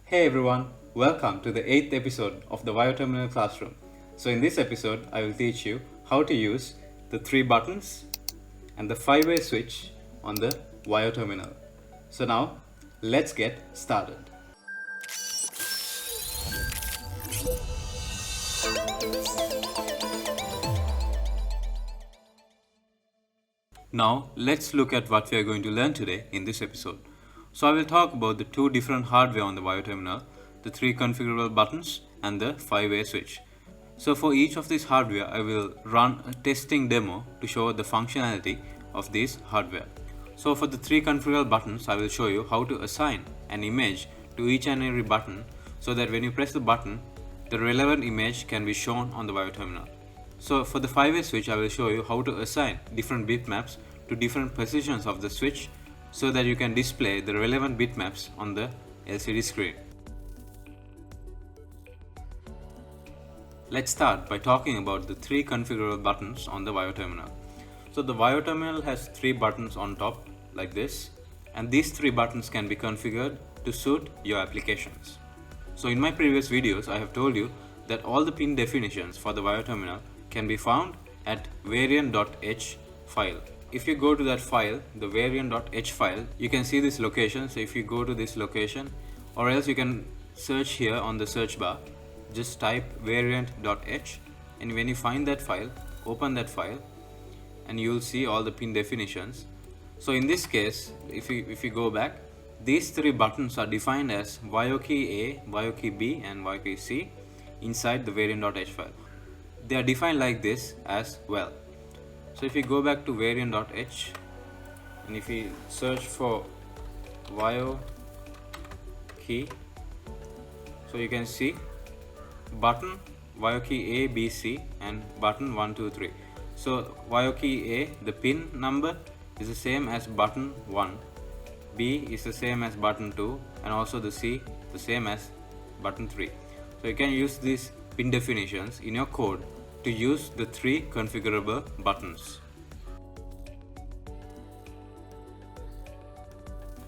Hey everyone, welcome to the 8th episode of the Bioterminal Classroom. So in this episode, I will teach you how to use the 3 buttons and the 5-way switch on the Bioterminal. So now, let's get started. Now, let's look at what we are going to learn today in this episode. So I will talk about the 2 different hardware on the Bioterminal, the 3 configurable buttons and the 5-way switch. So for each of these hardware, I will run a testing demo to show the functionality of this hardware. So for the 3 configurable buttons, I will show you how to assign an image to each and every button so that when you press the button, the relevant image can be shown on the Bioterminal. So for the 5-way switch, I will show you how to assign different bitmaps to different positions of the switch so that you can display the relevant bitmaps on the LCD screen. Let's start by talking about the 3 configurable buttons on the Bioterminal. So the Bioterminal has 3 buttons on top like this, and these 3 buttons can be configured to suit your applications. So in my previous videos, I have told you that all the pin definitions for the Bioterminal can be found at variant.h file. If you go to that file, the variant.h file, you can see this location. So if you go to this location, or else you can search here on the search bar, just type variant.h, and when you find that file, open that file and you will see all the pin definitions. So in this case, if you go back, these 3 buttons are defined as VIO key A, VIO key B and VIO key C inside the variant.h file. They are defined like this as well. So if you go back to variant.h and if you search for VIO key, so you can see button VIO key A, B, C and button 1, 2, 3. So VIO key A, the pin number is the same as button 1, B is the same as button 2 and also the C the same as button 3. So you can use these pin definitions in your code to use the 3 configurable buttons.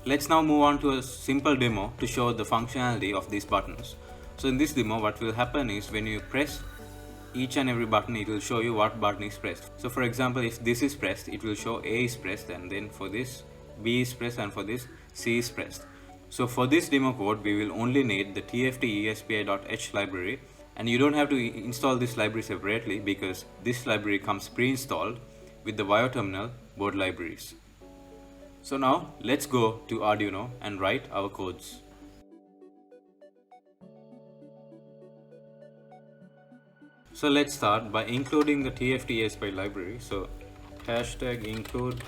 Let's now move on to a simple demo to show the functionality of these buttons. So in this demo, what will happen is when you press each and every button, it will show you what button is pressed. So for example, if this is pressed, it will show A is pressed, and then for this B is pressed, and for this C is pressed. So for this demo code, we will only need the tft-espi.h library, and you don't have to install this library separately because this library comes pre-installed with the Bioterminal board libraries. So now let's go to Arduino and write our codes. So let's start by including the tft-espi library. So hashtag include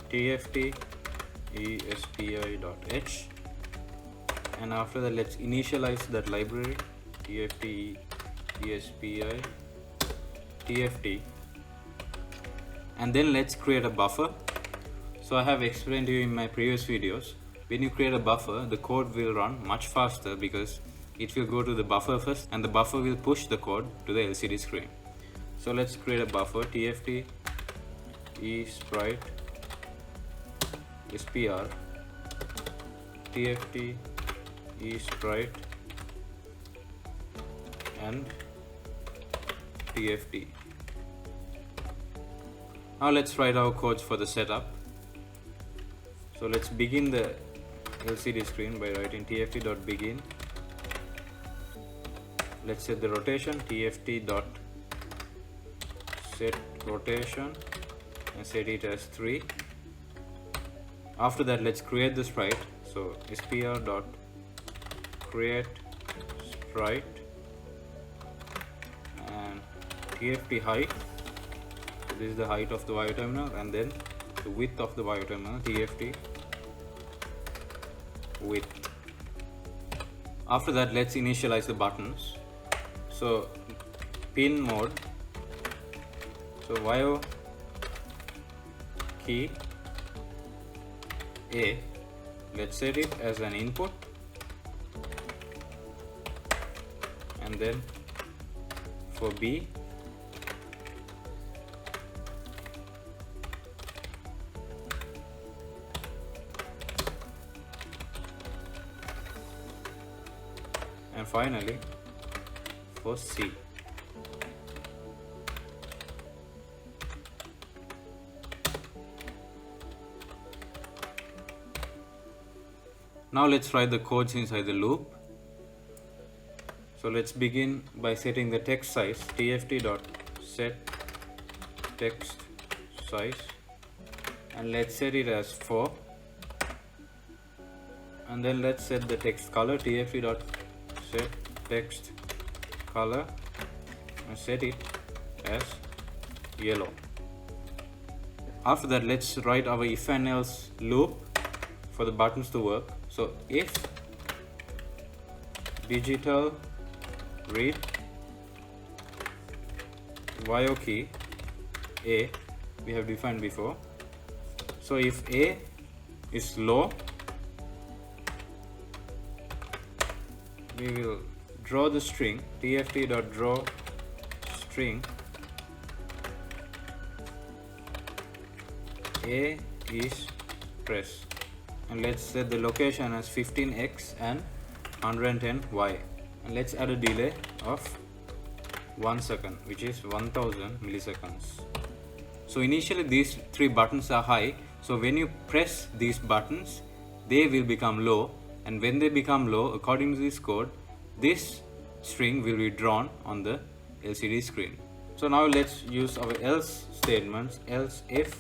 tft-espi.h, and after that let's initialize that library tft-espi tft, and then let's create a buffer. So I have explained to you in my previous videos, when you create a buffer, the code will run much faster because it will go to the buffer first and the buffer will push the code to the LCD screen. So let's create a buffer tft-esprite spr tft-esprite and tft. Now let's write our codes for the setup. So let's begin the LCD screen by writing tft.begin. Let's set the rotation tft.set rotation and set it as 3. After that, let's create the sprite. So spr.create sprite and tft height. So this is the height of the Bioterminal, and then the width of the Bioterminal tft width. After that, let's initialize the buttons. So pin mode, so VIO key A, let's set it as an input, and then for B, and finally for C. Now let's write the codes inside the loop. So let's begin by setting the text size, tft.set text size, and let's set it as 4, and then let's set the text color, tft.set text color, and set it as yellow. After that, let's write our if and else loop for the buttons to work. So if digital read yo key A, we have defined before. So if A is low, we will draw the string, tft.draw string A is press, and let's set the location as 15x and 110y, and let's add a delay of 1 second, which is 1000 milliseconds. So initially these three buttons are high, so when you press these buttons they will become low, and when they become low, according to this code, this string will be drawn on the LCD screen. So now let's use our else statements. Else if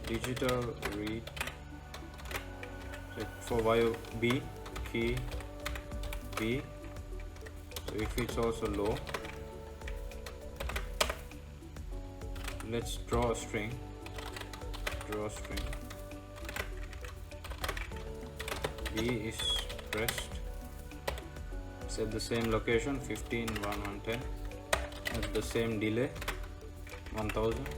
digital read for yo B key B, so if it's also low, let's draw a string, B is pressed, set the same location 15, 1, 110, at the same delay 1000,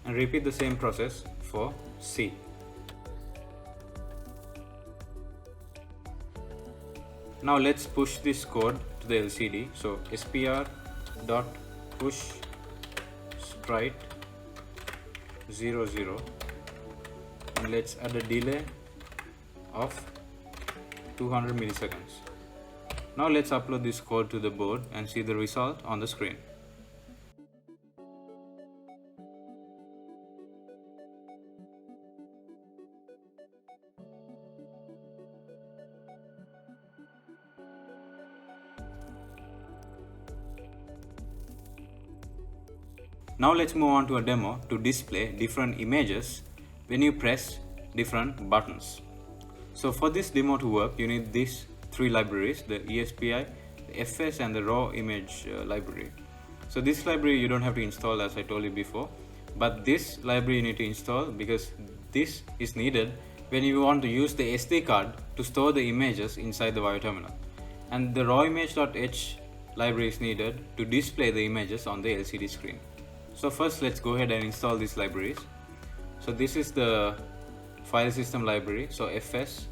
and repeat the same process for C. Now let's push this code to the LCD. So spr.push sprite 00, and let's add a delay of 200 milliseconds. Now let's upload this code to the board and see the result on the screen. Now let's move on to a demo to display different images when you press different buttons. So for this demo to work, you need these three libraries, the ESPI, the FS and the raw image library. So this library you don't have to install, as I told you before, but this library you need to install because this is needed when you want to use the SD card to store the images inside the VIO terminal. And the raw image.h library is needed to display the images on the LCD screen. So first let's go ahead and install these libraries. So this is the file system library, so FS,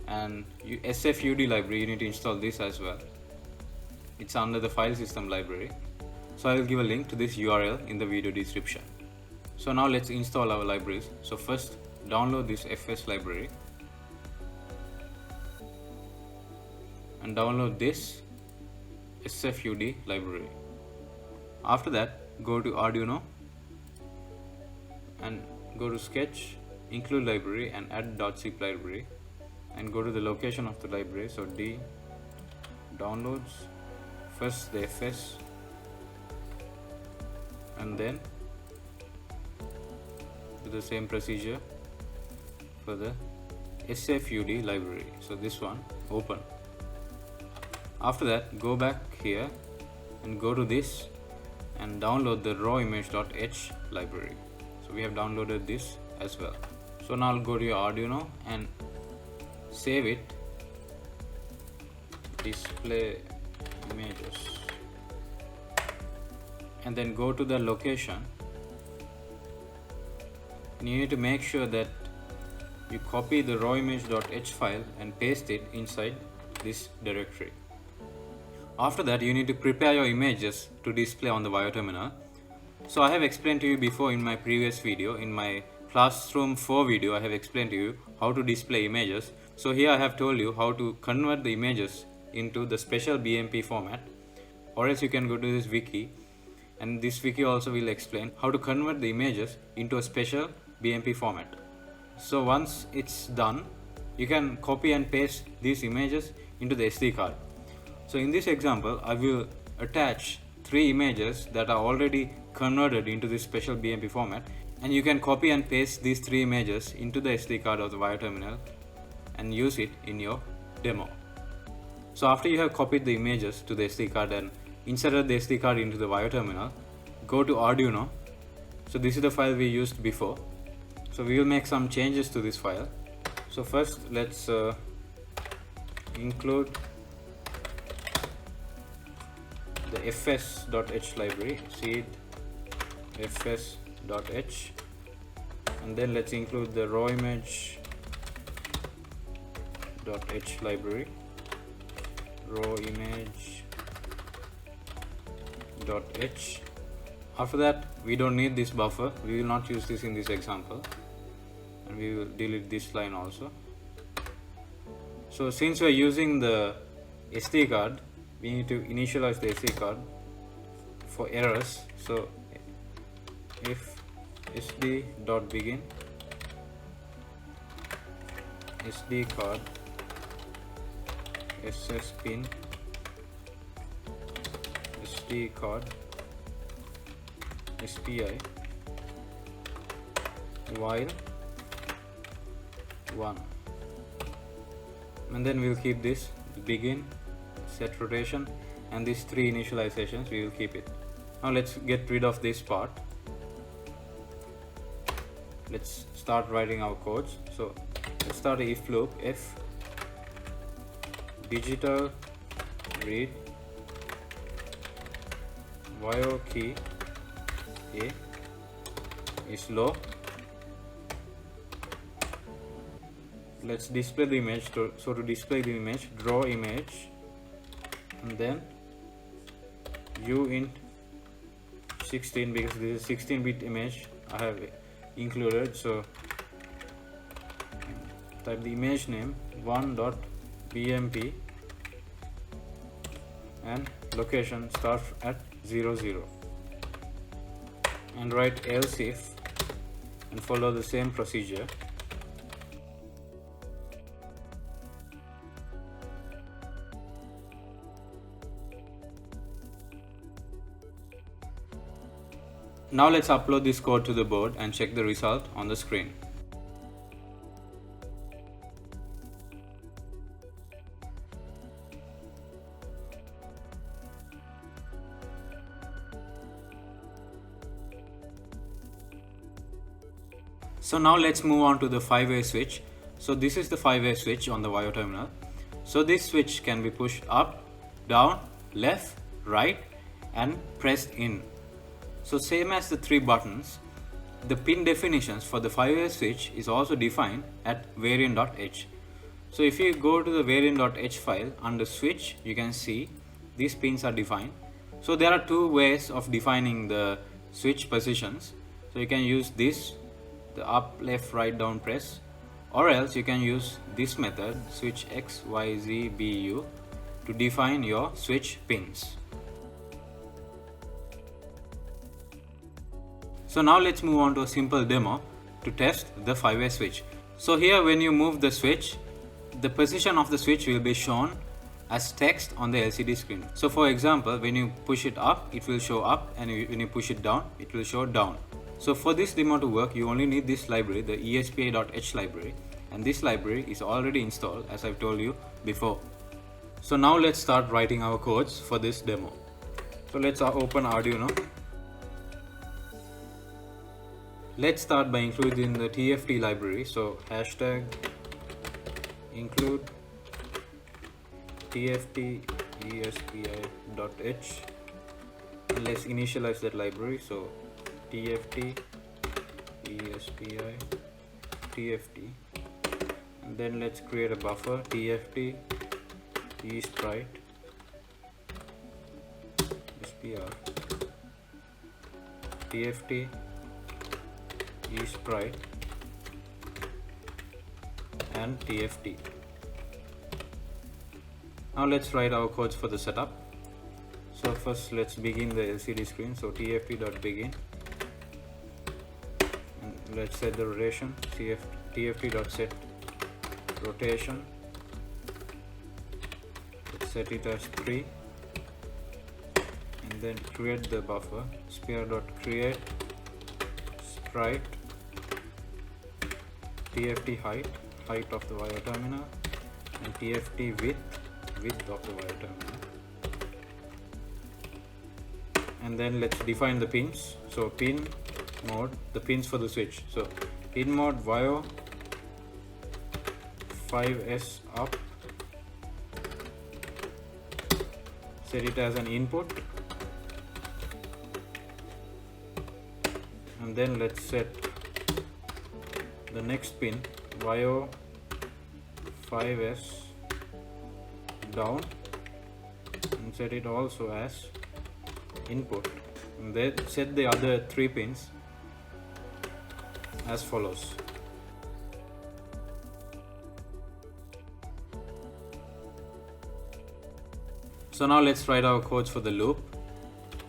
and SFUD library, you need to install this as well. It's under the file system library. So I will give a link to this URL in the video description. So now let's install our libraries. So first download this FS library and download this SFUD library. After that, go to Arduino and go to Sketch, include library and add .zip library, and go to the location of the library. So D, downloads, first the FS, and then do the same procedure for the SFUD library. So this one, open. After that, go back here and go to this and download the raw image.h library. So we have downloaded this as well. So now I'll go to your Arduino and save it, display images, and then go to the location, and you need to make sure that you copy the raw image.h file and paste it inside this directory. After that, you need to prepare your images to display on the VIO terminal. So I have explained to you before in my previous video, in my Classroom 4 video I have explained to you how to display images. So here I have told you how to convert the images into the special BMP format, or else you can go to this wiki, and this wiki also will explain how to convert the images into a special BMP format. So once it's done, you can copy and paste these images into the SD card. So in this example, I will attach 3 images that are already converted into this special BMP format, and you can copy and paste these 3 images into the SD card of the VioTerminal and use it in your demo. So after you have copied the images to the SD card and inserted the SD card into the VioTerminal, go to Arduino. So this is the file we used before. So we will make some changes to this file. So first let's include the fs.h library, seed fs.h, and then let's include the raw image.h library, raw image.h. After that, we don't need this buffer, we will not use this in this example, and we will delete this line also. So since we are using the SD card, we need to initialize the SD card for errors. So if sd.begin SD card ss pin SD card SPI while 1, and then we'll keep this begin, set rotation, and these 3 initializations we will keep it. Now let's get rid of this part. Let's start writing our codes. So let's start a if loop. If digital read vio key A is low, let's display the image. So to display the image, draw image, and then uint 16, because this is 16-bit image I have included. So type the image name 1.bmp and location start at 00, and write else if and follow the same procedure. Now let's upload this code to the board and check the result on the screen. So now let's move on to the 5-way switch. So this is the 5-way switch on the VioTerminal. So this switch can be pushed up, down, left, right, and pressed in. So same as the 3 buttons, the pin definitions for the 5-way switch is also defined at variant.h. So if you go to the variant.h file under switch, you can see these pins are defined. So there are 2 ways of defining the switch positions. So you can use this, the up, left, right, down press, or else you can use this method, switch x, y, z, b, u, to define your switch pins. So now let's move on to a simple demo to test the 5-way switch. So here when you move the switch, the position of the switch will be shown as text on the LCD screen. So for example, when you push it up, it will show up, and when you push it down, it will show down. So for this demo to work, you only need this library, the espi.h library, and this library is already installed as I've told you before. So now let's start writing our codes for this demo. So let's open Arduino. Let's start by including the TFT library. So hashtag include TFT espi.h, and let's initialize that library. So TFT espi TFT, and then let's create a buffer TFT esprite SPR TFT esprite and TFT. Now let's write our codes for the setup. So first let's begin the LCD screen. So TFT.begin, and let's set the rotation. TFT.set rotation. Let's set it as 3, and then create the buffer. Sphere.create sprite TFT height of the wire terminal, and TFT width of the wire terminal. And then let's define the pins. So pin mode, the pins for the switch. So pin mode Vio 5S up, set it as an input, and then let's set the next pin Vio 5S down, and set it also as input, and then set the other 3 pins as follows. So now let's write our codes for the loop.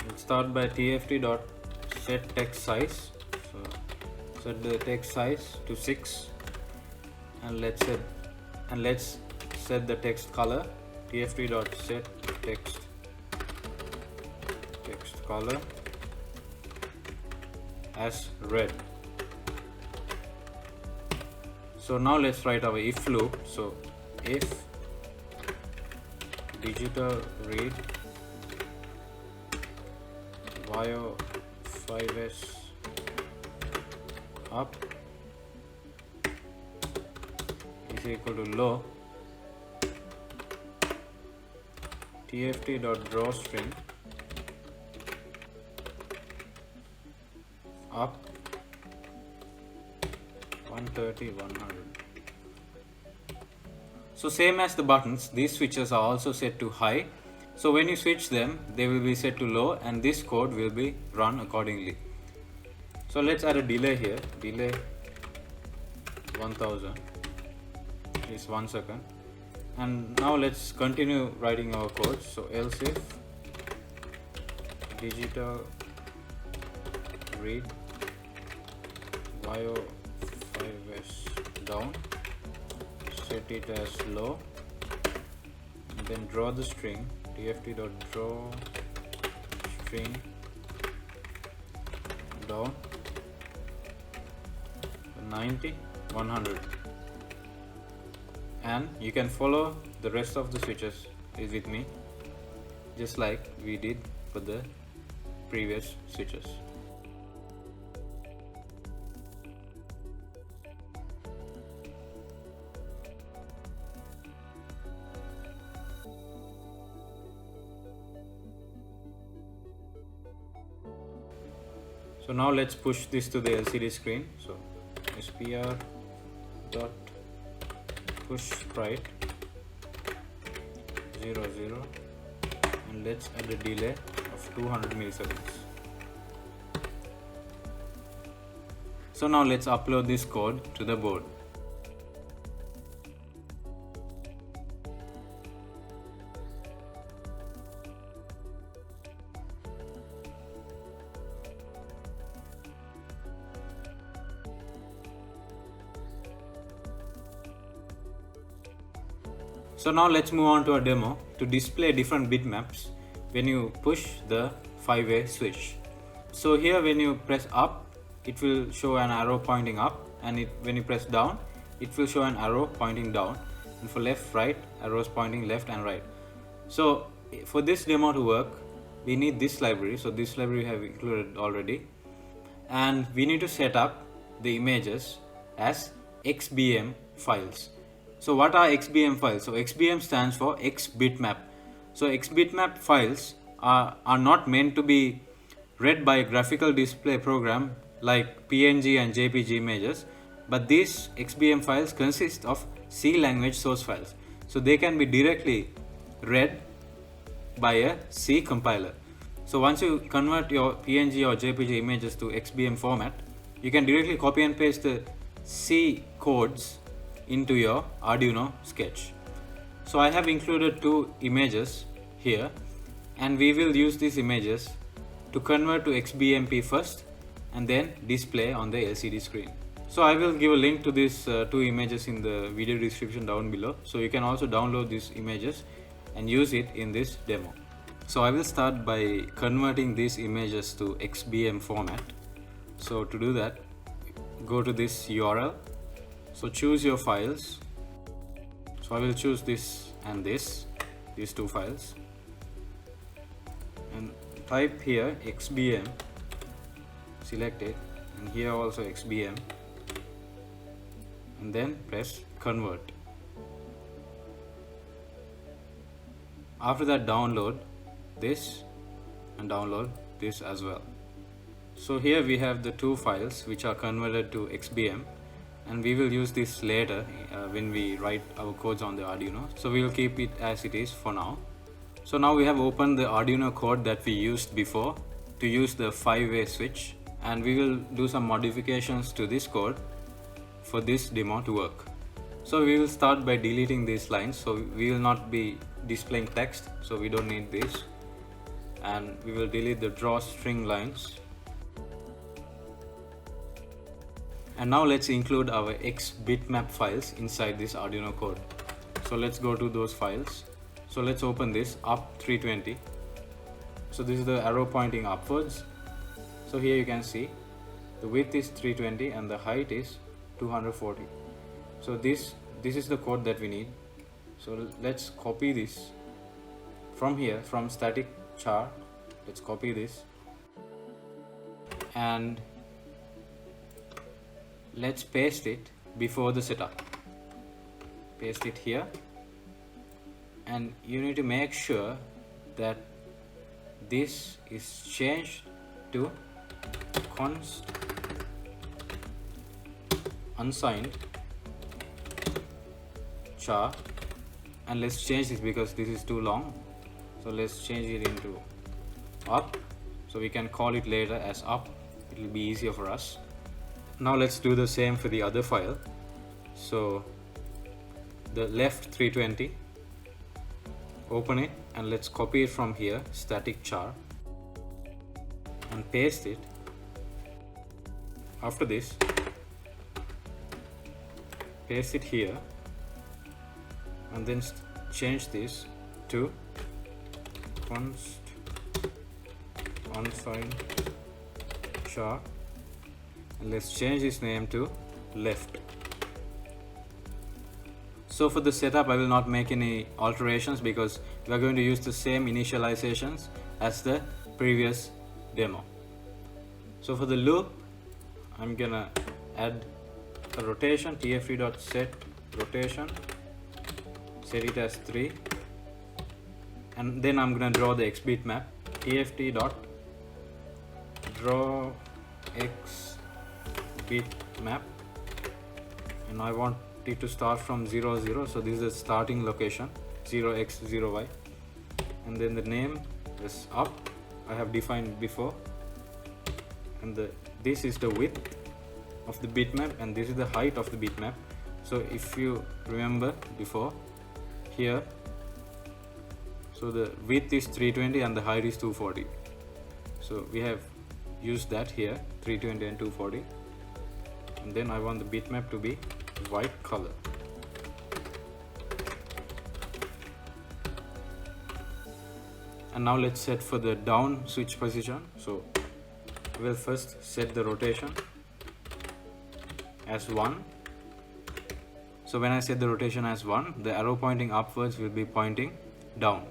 Let's start by TFT.set text size. So set the text size to 6, and let's set the text color. TFT.set text color as red. So now let's write our if loop. So if digital read Vio 5S up is equal to low, TFT.drawString up 130 100. So same as the buttons, these switches are also set to high. So when you switch them, they will be set to low, and this code will be run accordingly. So let's add a delay here. Delay 1000 is 1 second. And now let's continue writing our code. So else if digital read Vio 5S down, set it as low, and then draw the string. TFT.draw string down 90 100, and you can follow the rest of the switches with me, just like we did for the previous switches. So now let's push this to the LCD screen. So spr dot push sprite 00, and let's add a delay of 200 milliseconds. So now let's upload this code to the board. So now let's move on to a demo to display different bitmaps when you push the 5-way switch. So here when you press up, it will show an arrow pointing up, and when you press down, it will show an arrow pointing down, and for left, right, arrows pointing left and right. So for this demo to work, we need this library. So this library we have included already, and we need to set up the images as XBM files. So what are XBM files? So XBM stands for X bitmap. So X bitmap files are not meant to be read by a graphical display program like PNG and JPG images, but these XBM files consist of C language source files. So they can be directly read by a C compiler. So once you convert your PNG or JPG images to XBM format, you can directly copy and paste the C codes into your Arduino sketch. So I have included two images here, and we will use these images to convert to XBMP first and then display on the LCD screen. So I will give a link to these two images in the video description down below, so you can also download these images and use it in this demo. So I will start by converting these images to XBM format. So to do that, go to this URL. So choose your files. So I will choose this and these two files, and type here XBM, select it, and here also XBM, and then press convert. After that, download this and download this as well. So here we have the two files which are converted to XBM, and we will use this later when we write our codes on the Arduino. So we will keep it as it is for now. So now we have opened the Arduino code that we used before to use the 5-way switch, and we will do some modifications to this code for this demo to work. So we will start by deleting these lines. So we will not be displaying text, so we don't need this, and we will delete the drawstring lines. And now let's include our X bitmap files inside this Arduino code. So let's go to those files. So let's open this up 320. So this is the arrow pointing upwards. So here you can see the width is 320 and the height is 240. So this is the code that we need. So let's copy this from here, from static char. Let's copy this and let's paste it before the setup. Paste it here, and you need to make sure that this is changed to const unsigned char, and let's change this because this is too long. So let's change it into up, so we can call it later as up. It will be easier for us. Now let's do the same for the other file. So the left 320, open it, and let's copy it from here, static char, and paste it. After this, paste it here, and then change this to const unsigned char, and let's change this name to left. So for the setup, I will not make any alterations because we are going to use the same initializations as the previous demo. So for the loop, I'm gonna add a rotation, tft.set rotation, set it as 3, and then I'm gonna draw the X bitmap, tft.draw X bitmap, and I want it to start from 0 0, so this is the starting location, 0x 0y, and then the name is up, I have defined before, and this is the width of the bitmap, and this is the height of the bitmap. So if you remember before here, so the width is 320 and the height is 240, so we have used that here, 320 and 240, and then I want the bitmap to be white color. And now let's set for the down switch position. So we'll first set the rotation as 1. So when I set the rotation as 1, the arrow pointing upwards will be pointing down.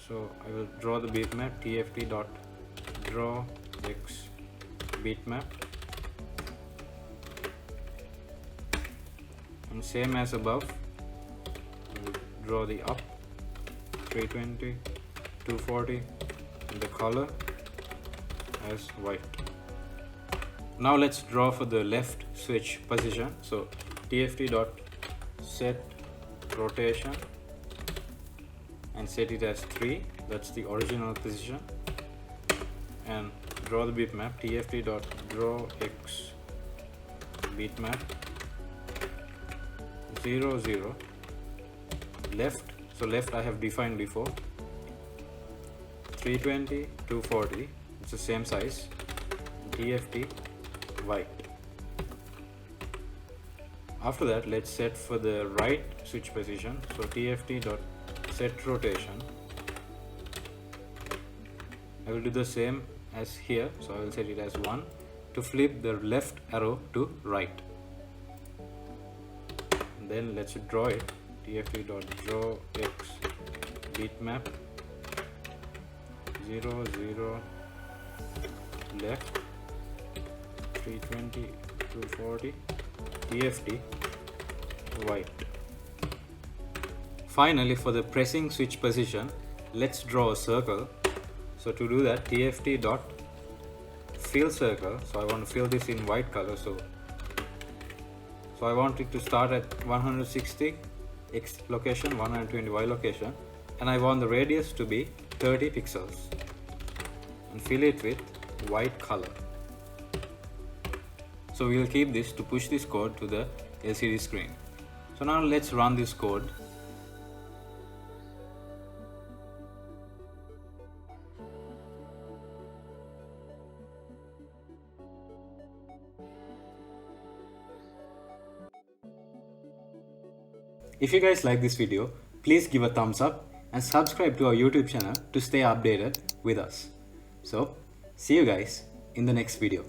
So I will draw the bitmap, tft.draw X bitmap, and same as above, I will draw the up 320, 240, and the color as white. Now let's draw for the left switch position. So tft.set rotation and set it as 3, that's the original position, and draw the bitmap, tft.draw X bitmap, 0 0 left, so left I have defined before, 320 240, it's the same size, TFT white. After that, let's set for the right switch position, so TFT dot set rotation. I will do the same as here, so I will set it as 1 to flip the left arrow to right. And then let's draw it, TFT dot draw X bitmap 0 0 left, 320 240, TFT white. Finally, for the pressing switch position, let's draw a circle. So to do that, TFT dot fill circle. So I want to fill this in white color. So I want it to start at 160 X location, 120 Y location, and I want the radius to be 30 pixels, and fill it with white color. So we will keep this to push this code to the LCD screen. So now let's run this code. If you guys like this video, please give a thumbs up and subscribe to our YouTube channel to stay updated with us. So, see you guys in the next video.